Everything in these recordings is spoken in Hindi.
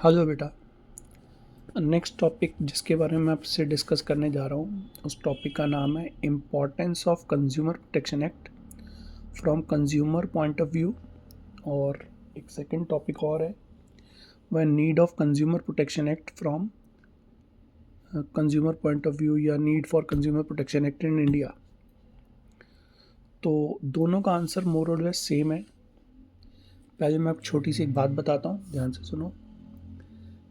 हेलो बेटा। नेक्स्ट टॉपिक जिसके बारे में मैं आपसे डिस्कस करने जा रहा हूँ उस टॉपिक का नाम है importance of consumer protection act from consumer point of view. और एक सेकंड टॉपिक और है वह need of consumer protection act from consumer point of view या need for consumer protection act in India. तो दोनों का आंसर मोर और लेस सेम है। पहले मैं एक छोटी सी एक बात बताता हूँ, ध्यान से सुनो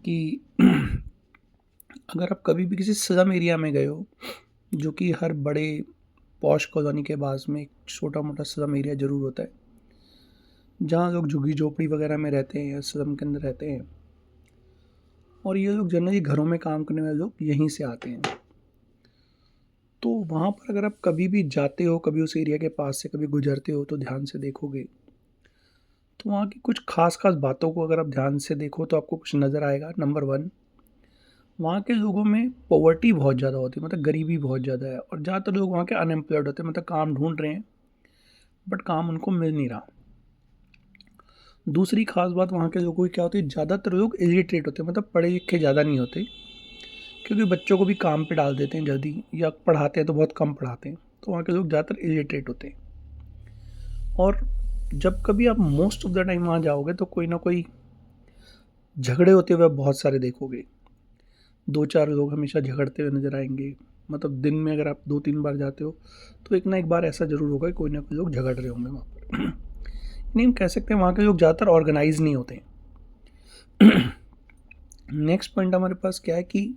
कि अगर आप कभी भी किसी स्लम एरिया में गए हो, जो कि हर बड़े पॉश कॉलोनी के पास में एक छोटा मोटा स्लम एरिया ज़रूर होता है, जहाँ लोग झुग्गी झोपड़ी वगैरह में रहते हैं या स्लम के अंदर रहते हैं, और ये लोग जनरली घरों में काम करने वाले लोग यहीं से आते हैं। तो वहाँ पर अगर आप कभी भी जाते हो, कभी उस एरिया के पास से कभी गुजरते हो, तो ध्यान से देखोगे तो वहाँ की कुछ खास खास बातों को अगर आप ध्यान से देखो तो आपको कुछ नज़र आएगा। नंबर वन, वहाँ के लोगों में पॉवर्टी बहुत ज़्यादा होती है, मतलब गरीबी बहुत ज़्यादा है, और ज़्यादातर लोग वहाँ के अनएम्प्लॉयड होते हैं, मतलब काम ढूंढ रहे हैं बट काम उनको मिल नहीं रहा। दूसरी खास बात वहाँ के लोगों की क्या होती है, ज़्यादातर लोग इलिटरेट होते हैं, मतलब पढ़े लिखे ज़्यादा नहीं होते, क्योंकि बच्चों को भी काम पे डाल देते हैं जल्दी, या पढ़ाते हैं तो बहुत कम पढ़ाते हैं। तो वहाँ के लोग ज़्यादातर इलिटरेट होते हैं। और जब कभी आप मोस्ट ऑफ द टाइम वहाँ जाओगे तो कोई ना कोई झगड़े होते हुए बहुत सारे देखोगे। दो चार लोग हमेशा झगड़ते हुए नज़र आएंगे, मतलब दिन में अगर आप 2-3 बार जाते हो तो एक ना एक बार ऐसा ज़रूर होगा कि कोई ना कोई लोग झगड़ रहे होंगे वहाँ पर। नहीं, हम कह सकते हैं वहाँ के लोग ज़्यादातर ऑर्गेनाइज नहीं होते। नेक्स्ट पॉइंट हमारे पास क्या है कि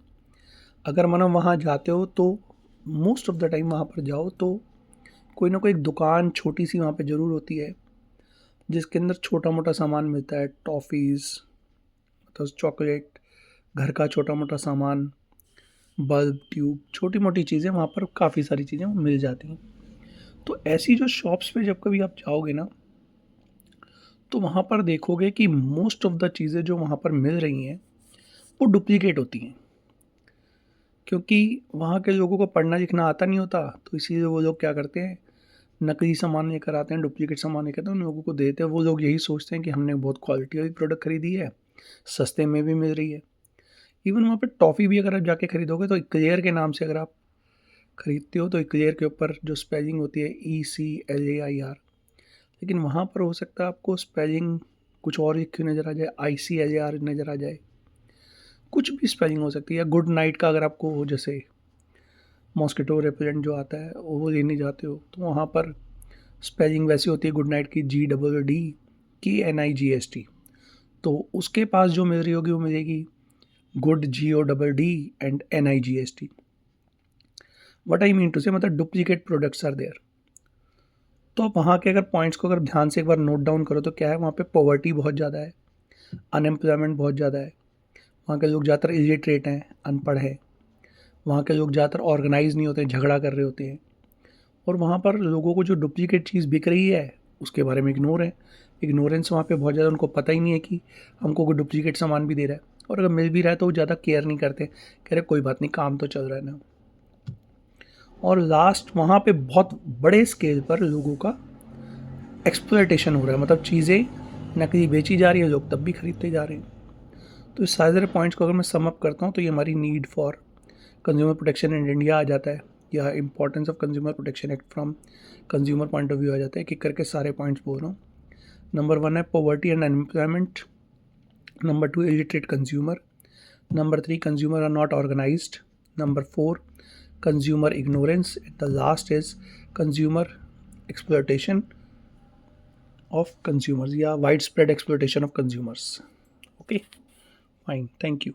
अगर मानो वहाँ जाते हो तो मोस्ट ऑफ द टाइम वहाँ पर जाओ तो कोई ना कोई एक दुकान छोटी सी वहाँ पे ज़रूर होती है, जिसके अंदर छोटा मोटा सामान मिलता है, टॉफ़ीज़, मतलब चॉकलेट, घर का छोटा मोटा सामान, बल्ब, ट्यूब, छोटी मोटी चीज़ें वहाँ पर काफ़ी सारी चीज़ें मिल जाती हैं। तो ऐसी जो शॉप्स पे जब कभी आप जाओगे ना, तो वहाँ पर देखोगे कि मोस्ट ऑफ द चीज़ें जो वहाँ पर मिल रही हैं वो डुप्लीकेट होती हैं, क्योंकि वहाँ के लोगों को पढ़ना लिखना आता नहीं होता। तो इसीलिए वो लोग क्या करते हैं, नकली सामान लेकर आते हैं, डुप्लीकेट सामान लेकर आते हैं, उन लोगों को देते हैं। वो लोग यही सोचते हैं कि हमने बहुत क्वालिटी वाली प्रोडक्ट खरीदी है, सस्ते में भी मिल रही है। इवन वहाँ पे टॉफ़ी भी अगर आप जाके खरीदोगे तो इक्लेयर के नाम से अगर आप खरीदते हो तो इक्लेयर के ऊपर जो स्पेलिंग होती है ECLAIR, लेकिन वहाँ पर हो सकता है आपको स्पेलिंग कुछ और लिखी नज़र आ जाए, ICLAR नज़र आ जाए, कुछ भी स्पेलिंग हो सकती है। या गुड नाइट का अगर आपको जैसे मॉस्किटो रेपेलेंट जो आता है वो लेने जाते हो तो वहाँ पर स्पेलिंग वैसी होती है गुड नाइट की GDDKNIGST। तो उसके पास जो मिल रही होगी वो मिलेगी good GODD and NIGST। What I mean to say, मतलब डुप्लीकेट प्रोडक्ट्स आर देयर। तो आप वहाँ के अगर पॉइंट्स को अगर ध्यान से एक बार नोट डाउन करो तो क्या है, वहाँ पे पॉवर्टी बहुत ज़्यादा है, अनएम्प्लॉयमेंट बहुत ज़्यादा है, वहाँ के लोग ज़्यादातर इलिटरेट हैं, अनपढ़ हैं, वहाँ के लोग ज़्यादातर ऑर्गेनाइज नहीं होते हैं, झगड़ा कर रहे होते हैं, और वहाँ पर लोगों को जो डुप्लीकेट चीज़ बिक रही है उसके बारे में इग्नोर है। इग्नोरेंस वहाँ पे बहुत ज़्यादा, उनको पता ही नहीं है कि हमको कोई डुप्लीकेट सामान भी दे रहा है, और अगर मिल भी रहा है तो वो ज़्यादा केयर नहीं करते, कह रहे कोई बात नहीं, काम तो चल रहा है ना। और लास्ट, वहाँ पे बहुत बड़े स्केल पर लोगों का एक्सप्लॉयटेशन हो रहा है, मतलब चीज़ें नकली बेची जा रही है, लोग तब भी खरीदते जा रहे हैं। तो इस सारे पॉइंट्स को अगर मैं सम अप करता हूँ तो ये हमारी need for consumer protection in India आ जाता है, या importance of consumer protection act from consumer point of view आ जाता है। कि करके सारे पॉइंट्स बोल रहा हूँ। नंबर 1 है poverty and unemployment. Number 2 illiterate consumer. Number 3 consumer are not organised. Number 4 consumer ignorance. The last is consumer exploitation of consumers, या wide spread exploitation of consumers. Okay, fine, thank you.